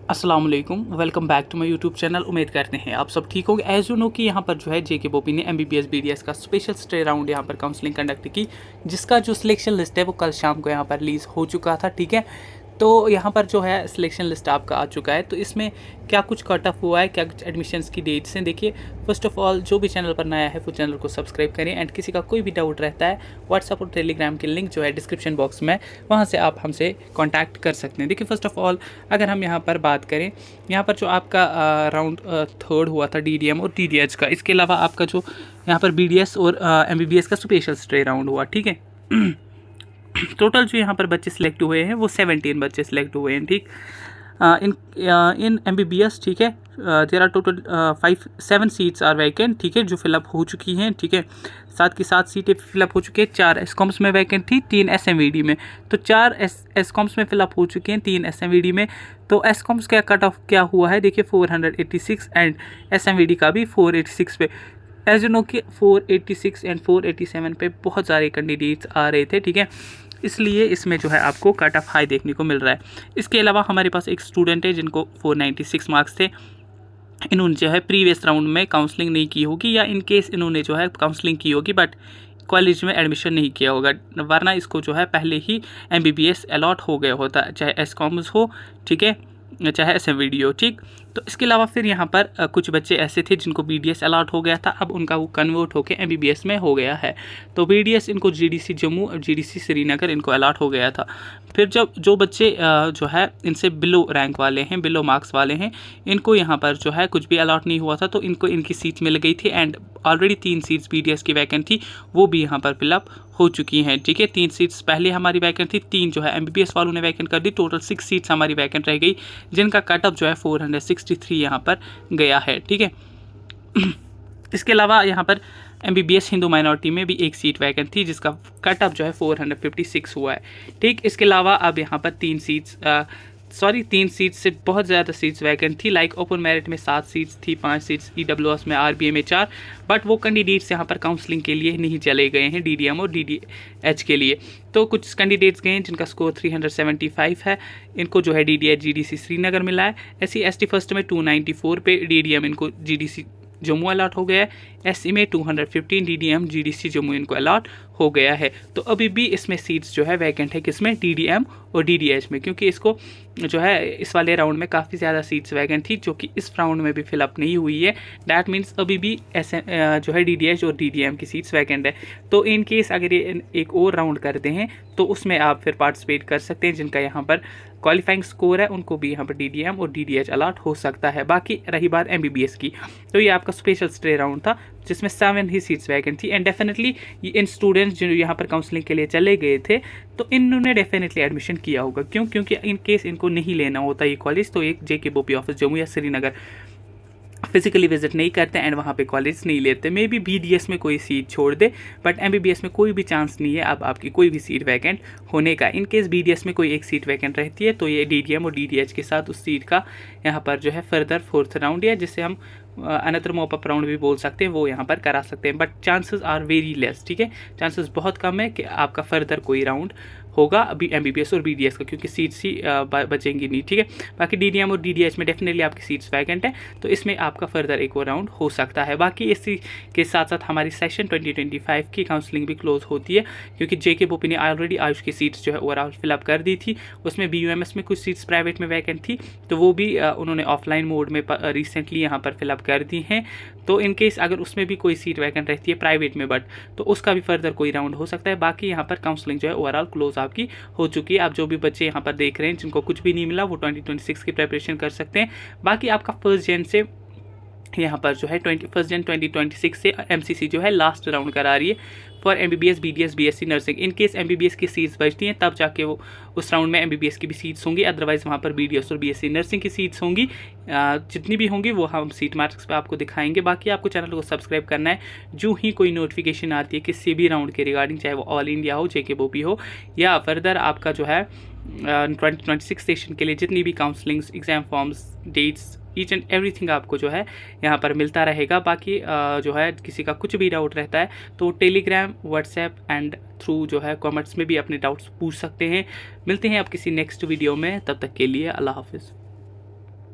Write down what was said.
अस्सलाम वालेकुम, welcome back to my YouTube channel. उम्मीद करते हैं आप सब ठीक होंगे। एज यू नो कि यहाँ पर जो है जेके बोपी ने एमबीबीएस बीडीएस का स्पेशल स्टे राउंड यहाँ पर काउंसलिंग कंडक्ट की, जिसका जो सिलेक्शन लिस्ट है वो कल शाम को यहाँ पर रिलीज़ हो चुका था। ठीक है, तो यहाँ पर जो है सिलेक्शन लिस्ट आपका आ चुका है। तो इसमें क्या कुछ कट ऑफ हुआ है, क्या कुछ एडमिशन्स की डेट्स हैं, देखिए। फर्स्ट ऑफ ऑल जो भी चैनल पर नया है वो चैनल को सब्सक्राइब करें, एंड किसी का कोई भी डाउट रहता है व्हाट्सअप और टेलीग्राम की लिंक जो है डिस्क्रिप्शन बॉक्स में, वहाँ से आप हमसे कॉन्टैक्ट कर सकते हैं। देखिए, फर्स्ट ऑफ ऑल अगर हम यहाँ पर बात करें, यहाँ पर जो आपका राउंड थर्ड हुआ था डीडीएम और डीडीएच का, इसके अलावा आपका जो यहाँ पर बीडीएस और एमबीबीएस का स्पेशल स्टे राउंड हुआ। ठीक है, टोटल जो यहाँ पर बच्चे सिलेक्ट हुए हैं वो 17 बच्चे सिलेक्ट हुए हैं। ठीक, इन एमबीबीएस, ठीक है, there are total 7 seats are vacant, ठीक है, जो फिलअप हो चुकी हैं। ठीक है, 7 की 7 सीटें फिलअप हो चुकी हैं। 4 एसकॉम्स में वैकेंट थी, 3 एसएमवीडी में। तो 4 एसकॉम्स में फिलअप हो चुके हैं, 3 एसएमवीडी में। तो एसकॉम्स का कट ऑफ क्या हुआ है, देखिए 486, एंड एसएमवीडी का भी 486 पे। एज यू नो कि 486 एंड 487 पे बहुत सारे कैंडिडेट्स आ रहे थे। ठीक है, इसलिए इसमें जो है आपको कट ऑफ हाई देखने को मिल रहा है। इसके अलावा हमारे पास एक स्टूडेंट है जिनको 496 मार्क्स थे। इन्होंने जो है प्रीवियस राउंड में काउंसलिंग नहीं की होगी, या इन केस इन्होंने जो है काउंसलिंग की होगी बट कॉलेज में एडमिशन नहीं किया होगा, वरना इसको जो है पहले ही एमबीबीएस अलॉट हो गया होता, चाहे एसकॉम्स हो, ठीक है, चाहे एसएमवीडी हो। ठीक, तो इसके अलावा फिर यहाँ पर कुछ बच्चे ऐसे थे जिनको बीडीएस अलॉट हो गया था, अब उनका वो कन्वर्ट होकर एमबीबीएस में हो गया है। तो बीडीएस इनको जीडीसी जम्मू और जीडीसी श्रीनगर इनको अलॉट हो गया था। फिर जब जो बच्चे जो है इनसे बिलो रैंक वाले हैं, बिलो मार्क्स वाले हैं, इनको यहाँ पर जो है कुछ भी अलॉट नहीं हुआ था, तो इनको इनकी सीट मिल गई थी, एंड ऑलरेडी 3 सीट्स बीडीएस की वैकेंट थी, वो भी यहाँ पर फिलअप हो चुकी हैं। ठीक है, 3 सीट्स पहले हमारी वैकेंट थी, 3 जो है एमबीबीएस वालों ने वैकेंट कर दी, टोटल 6 सीट्स हमारी वैकेंट रह गई, जिनका कट ऑफ जो है 463 यहाँ पर गया है। ठीक है, इसके अलावा यहाँ पर एमबीबीएस हिंदू माइनॉरिटी में भी एक सीट वैकेंट थी, जिसका कट ऑफ जो है 456 हुआ है। ठीक, इसके अलावा अब यहाँ पर 3 सीट्स से बहुत ज़्यादा सीट्स वैकेंट थी। लाइक ओपन मेरिट में 7 सीट्स थी, 5 सीट्स ईडब्ल्यूएस में, आरबीए में 4, बट वो कैंडिडेट्स यहाँ पर काउंसलिंग के लिए नहीं चले गए हैं डीडीएम और डीडीएच के लिए। तो कुछ कैंडिडेट्स गए हैं जिनका स्कोर 375 है, इनको जो है डीडीएच जीडीसी श्रीनगर मिला है। एससी एसटी फर्स्ट में 294 पे, डीडीएम इनको जीडीसी जम्मू अलॉट हो गया है। एससी में 215, डीडीएम जीडीसी जम्मू इनको अलॉट हो गया है। तो अभी भी इसमें सीट्स जो है वैकेंट है, किसमें, डीडीएम और डीडीएच में, क्योंकि इसको जो है इस वाले राउंड में काफ़ी ज़्यादा सीट्स वैकेंट थी, जो कि इस राउंड में भी फिलअप नहीं हुई है। डैट मीन्स अभी भी जो है डीडीएच और डीडीएम की सीट्स वैकेंट है। तो इन केस अगर ये एक और राउंड करते हैं तो उसमें आप फिर पार्टिसिपेट कर सकते हैं। जिनका यहाँ पर क्वालिफाइंग स्कोर है उनको भी यहाँ पर डीडीएम और डीडीएच अलॉट हो सकता है। बाकी रही बात एमबीबीएस की, तो ये आपका स्पेशल स्टे राउंड था जिसमें 7 ही सीट्स वैकेंट थी, एंड डेफिनेटली इन स्टूडेंट्स जो यहाँ पर काउंसलिंग के लिए चले गए थे, तो इन्होंने डेफिनेटली एडमिशन किया होगा। क्यों? क्योंकि इन केस इनको नहीं लेना होता ये कॉलेज, तो एक जेके बोपी ऑफिस जम्मू या श्रीनगर फिजिकली विजिट नहीं करते एंड वहाँ पे कॉलेज नहीं लेते। मे बी बीडीएस में कोई सीट छोड़ दे, बट एमबीबीएस में कोई भी चांस नहीं है अब आपकी कोई भी सीट वैकेंट होने का। इन केस बीडीएस में कोई एक सीट वैकेंट रहती है तो ये डीडीएम और डीडीएच के साथ उस सीट का यहाँ पर जो है फर्दर 4th राउंड, या जिसे हम अनदर मॉप अप राउंड भी बोल सकते हैं, वो यहाँ पर करा सकते हैं, but chances are very less. ठीक है, चांसेस बहुत कम है कि आपका फर्दर कोई राउंड होगा अभी एमबीबीएस और बीडीएस का, क्योंकि सीट्स ही बचेंगी नहीं। ठीक है, बाकी डीडीएम और डीडीएच में डेफिनेटली आपकी सीट्स वैकेंट है, तो इसमें आपका फर्दर एक और राउंड हो सकता है। बाकी इसी के साथ साथ हमारी सेशन 2025 की काउंसलिंग भी क्लोज होती है, क्योंकि जेके बोपी ने ऑलरेडी आयुष की सीट्स जो है ओवरऑल फिलअप कर दी थी। उसमें बीयूएमएस में कुछ सीट्स प्राइवेट में वैकेंट थी, तो वो भी उन्होंने ऑफलाइन मोड में रिसेंटली यहाँ पर फिलअप कर दी हैं। तो इन केस अगर उसमें भी कोई सीट वैकेंट रहती है प्राइवेट में, बट तो उसका भी फर्दर कोई राउंड हो सकता है। बाकी यहाँ पर काउंसलिंग जो है ओवरऑल क्लोज आपकी हो चुकी है। आप जो भी बच्चे यहाँ पर देख रहे हैं जिनको कुछ भी नहीं मिला, वो 2026 की प्रिपरेशन कर सकते हैं। बाकी आपका 1 जन से यहाँ पर जो है 1 जन 2026 से एमसीसी जो है लास्ट राउंड करा रही है for MBBS, BDS, BSc nursing. In case MBBS की सीट्स बचती हैं तब जाके वो उस राउंड में एमबीबीएस की भी सीट्स होंगी, अदरवाइज वहाँ पर बीडीएस और बीएससी नर्सिंग की सीट्स होंगी। जितनी भी होंगी वो हम सीट मार्क्स पे आपको दिखाएंगे। बाकी आपको चैनल को सब्सक्राइब करना है, जो ही कोई नोटिफिकेशन आती है किसी भी राउंड के रिगार्डिंग, चाहे वो ऑल इंडिया हो, जेके बोपी हो, या फर्दर आपका जो है 2026 सेशन के लिए जितनी भी counsellings, exam forms, dates, each and everything आपको जो है यहाँ पर मिलता रहेगा। बाकी जो है किसी का कुछ भी डाउट रहता है तो टेलीग्राम, व्हाट्सएप एंड थ्रू जो है कमेंट्स में भी अपने डाउट्स पूछ सकते हैं। मिलते हैं आप किसी नेक्स्ट वीडियो में, तब तक के लिए अल्लाह हाफिज़।